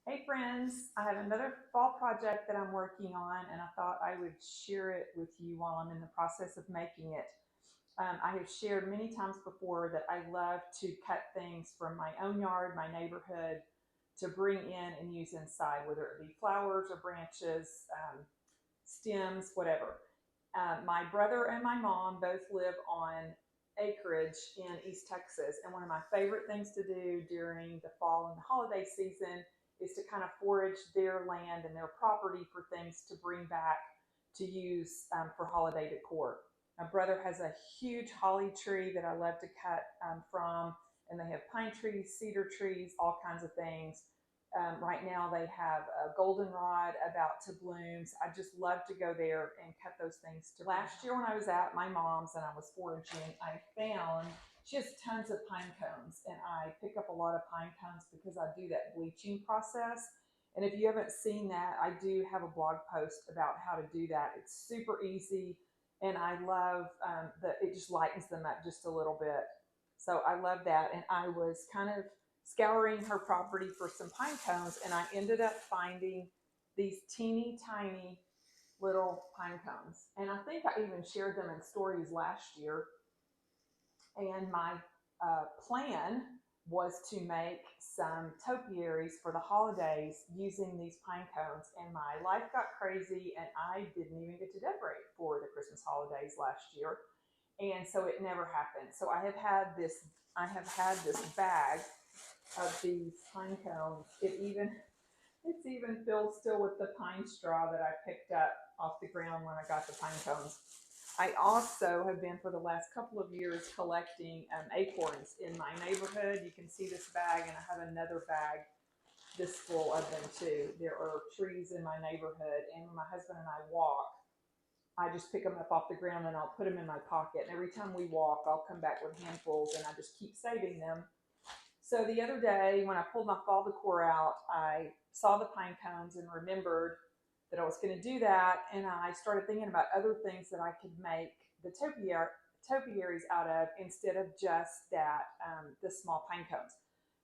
Hey friends, I have another fall project that I'm working on and I thought I would share it with you while I'm in the process of making it. I have shared many times before that I love to cut things from my own yard, my neighborhood, to bring in and use inside, whether it be flowers or branches, stems, whatever. My brother and my mom both live on acreage in East Texas, and one of my favorite things to do during the fall and the holiday season is to kind of forage their land and their property for things to bring back to use for holiday decor. My brother has a huge holly tree that I love to cut from, and they have pine trees, cedar trees, all kinds of things. Right now they have a goldenrod about to bloom. So I just love to go there and cut those things. Last year when I was at my mom's and I was foraging, I found she has tons of pine cones, and I pick up a lot of pine cones because I do that bleaching process. And if you haven't seen that, I do have a blog post about how to do that. It's super easy, and I love that it just lightens them up just a little bit. So I love that, and I was kind of scouring her property for some pine cones, and I ended up finding these teeny tiny little pine cones. And I think I even shared them in stories last year. And my plan was to make some topiaries for the holidays using these pine cones. And my life got crazy, and I didn't even get to decorate for the Christmas holidays last year. And so it never happened. So I have had this bag of these pine cones. It's even filled still with the pine straw that I picked up off the ground when I got the pine cones. I also have been for the last couple of years collecting acorns in my neighborhood. You can see this bag, and I have another bag this full of them too. There are trees in my neighborhood, and when my husband and I walk, I just pick them up off the ground and I'll put them in my pocket. And every time we walk, I'll come back with handfuls, and I just keep saving them. So the other day, when I pulled my fall decor out, I saw the pine cones and remembered that I was going to do that. And I started thinking about other things that I could make the topiaries out of instead of just the small pine cones.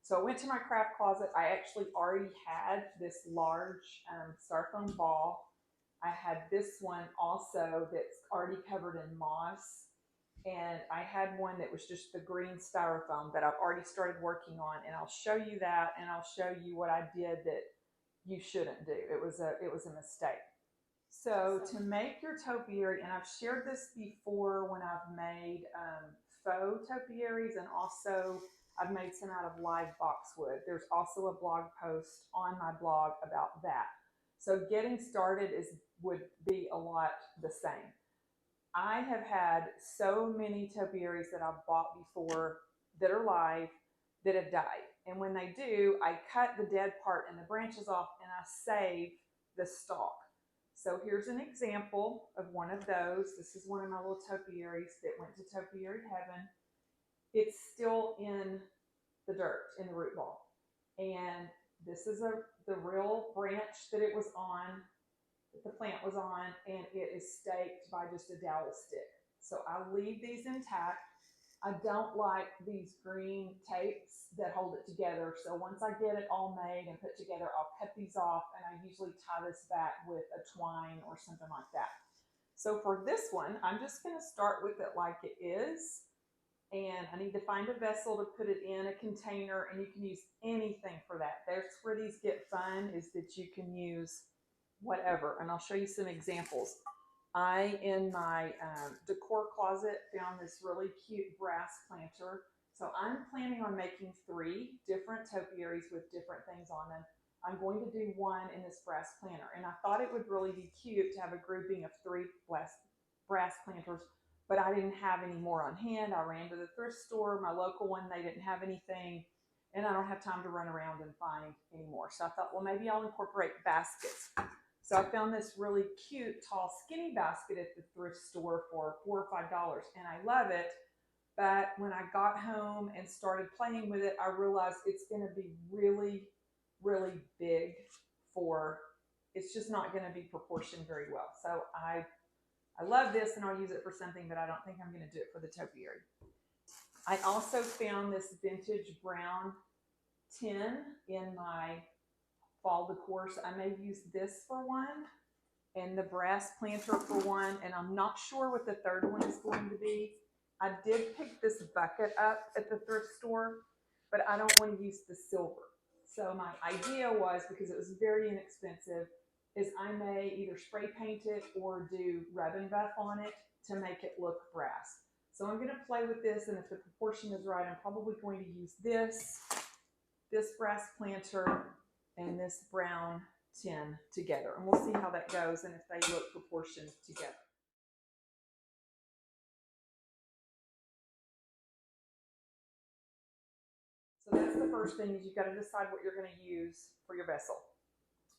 So I went to my craft closet. I actually already had this large styrofoam ball. I had this one also that's already covered in moss, and I had one that was just the green styrofoam that I've already started working on, and I'll show you that, and I'll show you what I did that you shouldn't do. It was a mistake. So to make your topiary, and I've shared this before when I've made faux topiaries, and also I've made some out of live boxwood. There's also a blog post on my blog about that. So getting started would be a lot the same. I have had so many topiaries that I've bought before that are live that have died. And when they do, I cut the dead part and the branches off, and I save the stalk. So here's an example of one of those. This is one of my little topiaries that went to topiary heaven. It's still in the dirt, in the root ball. And this is the real branch that it was on, that the plant was on, and it is staked by just a dowel stick. So I leave these intact. I don't like these green tapes that hold it together. So once I get it all made and put together, I'll cut these off, and I usually tie this back with a twine or something like that. So for this one, I'm just going to start with it like it is. And I need to find a vessel to put it in, a container, and you can use anything for that. That's where these get fun, is that you can use whatever. And I'll show you some examples. I, in my decor closet, found this really cute brass planter. So I'm planning on making 3 different topiaries with different things on them. I'm going to do one in this brass planter. And I thought it would really be cute to have a grouping of 3 brass planters, but I didn't have any more on hand. I ran to the thrift store, my local one, they didn't have anything. And I don't have time to run around and find any more. So I thought, well, maybe I'll incorporate baskets. So I found this really cute, tall, skinny basket at the thrift store for $4 or $5, and I love it. But when I got home and started playing with it, I realized it's going to be really, really big for, it's just not going to be proportioned very well. So I love this, and I'll use it for something, but I don't think I'm going to do it for the topiary. I also found this vintage brown tin in my fall decor. So I may use this for one and the brass planter for one, and I'm not sure what the third one is going to be. I did pick this bucket up at the thrift store, but I don't want to use the silver. So my idea was, because it was very inexpensive, is I may either spray paint it or do rub and buff on it to make it look brass. So I'm going to play with this, and if the proportion is right, I'm probably going to use this brass planter and this brown tin together, and we'll see how that goes and if they look proportioned together. So that's the first thing, is you've got to decide what you're going to use for your vessel.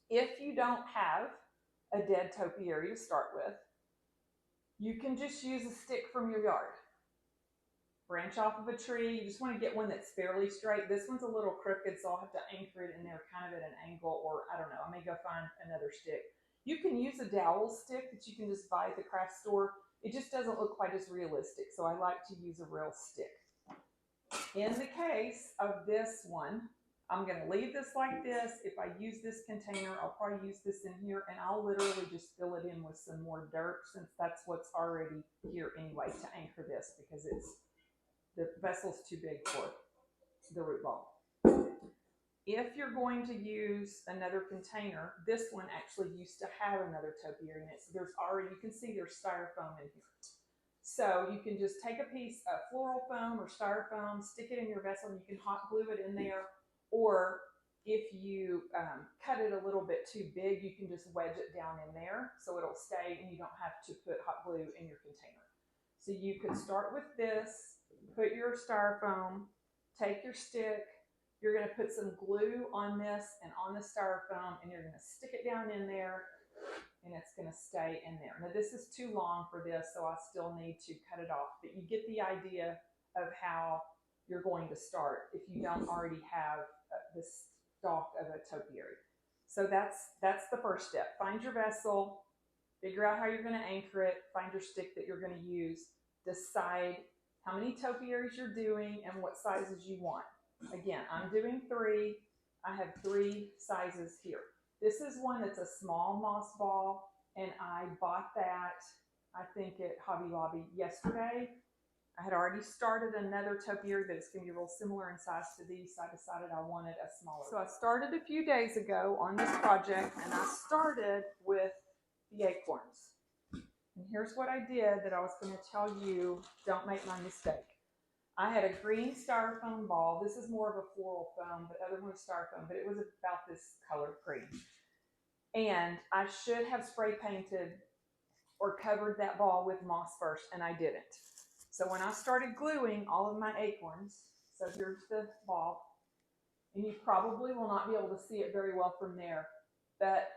If you don't have a dead topiary to start with, you can just use a stick from your yard. Branch off of a tree. You just want to get one that's fairly straight. This one's a little crooked, so I'll have to anchor it in there kind of at an angle, or I don't know, I may go find another stick. You can use a dowel stick that you can just buy at the craft store. It just doesn't look quite as realistic, so I like to use a real stick. In the case of this one, I'm going to leave this like this. If I use this container, I'll probably use this in here, and I'll literally just fill it in with some more dirt, since that's what's already here anyway, to anchor this, because the vessel's too big for the root ball. If you're going to use another container, this one actually used to have another topiary in it. So there's already, you can see there's styrofoam in here. So you can just take a piece of floral foam or styrofoam, stick it in your vessel, and you can hot glue it in there. Or if you cut it a little bit too big, you can just wedge it down in there so it'll stay, and you don't have to put hot glue in your container. So you could start with this, put your styrofoam, take your stick, you're going to put some glue on this and on the styrofoam, and you're going to stick it down in there, and it's going to stay in there. Now this is too long for this, so I still need to cut it off, but you get the idea of how you're going to start if you don't already have this stalk of a topiary. So that's the first step. Find your vessel, figure out how you're going to anchor it, find your stick that you're going to use, decide how many topiaries you're doing and what sizes you want. Again, I'm doing 3. I have 3 sizes here. This is one that's a small moss ball, and I bought that, I think, at Hobby Lobby yesterday. I had already started another topiary that's going to be real similar in size to these, so I decided I wanted a smaller. So I started a few days ago on this project, and I started with the acorns. And here's what I did that I was going to tell you, don't make my mistake. I had a green styrofoam ball. This is more of a floral foam, but the other one was styrofoam, but it was about this color, green. And I should have spray painted or covered that ball with moss first, and I didn't. So when I started gluing all of my acorns, so here's the ball, and you probably will not be able to see it very well from there, but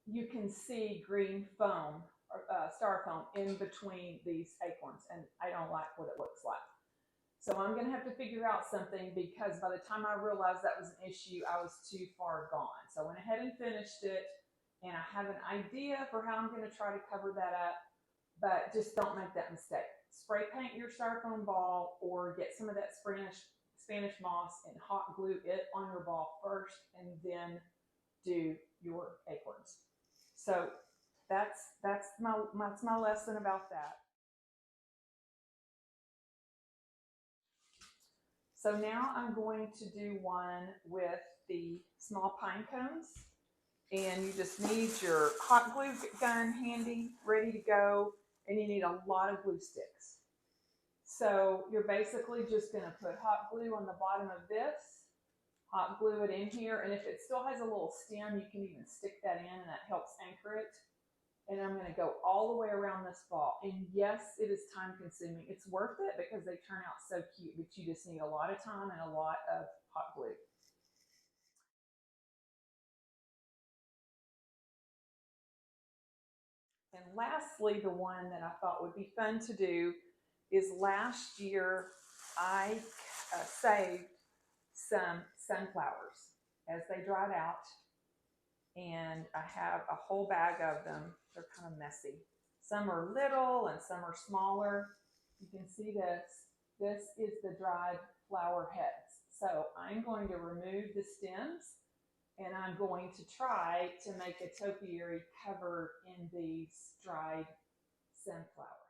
you can see green foam, styrofoam in between these acorns, and I don't like what it looks like. So I'm going to have to figure out something, because by the time I realized that was an issue, I was too far gone. So I went ahead and finished it, and I have an idea for how I'm going to try to cover that up, but just don't make that mistake. Spray paint your styrofoam ball, or get some of that Spanish moss and hot glue it on your ball first, and then do your acorns. So that's my lesson about that. So now I'm going to do one with the small pine cones, and you just need your hot glue gun handy, ready to go, and you need a lot of glue sticks. So you're basically just going to put hot glue on the bottom of this, hot glue it in here, and if it still has a little stem, you can even stick that in, and that helps anchor it. And I'm going to go all the way around this ball. And yes, it is time consuming. It's worth it because they turn out so cute, but you just need a lot of time and a lot of hot glue. And lastly, the one that I thought would be fun to do is, last year I saved some sunflowers as they dried out, and I have a whole bag of them. They're kind of messy. Some are little and some are smaller. You can see this. This is the dried flower heads. So I'm going to remove the stems And I'm going to try to make a topiary covered in these dried sunflowers.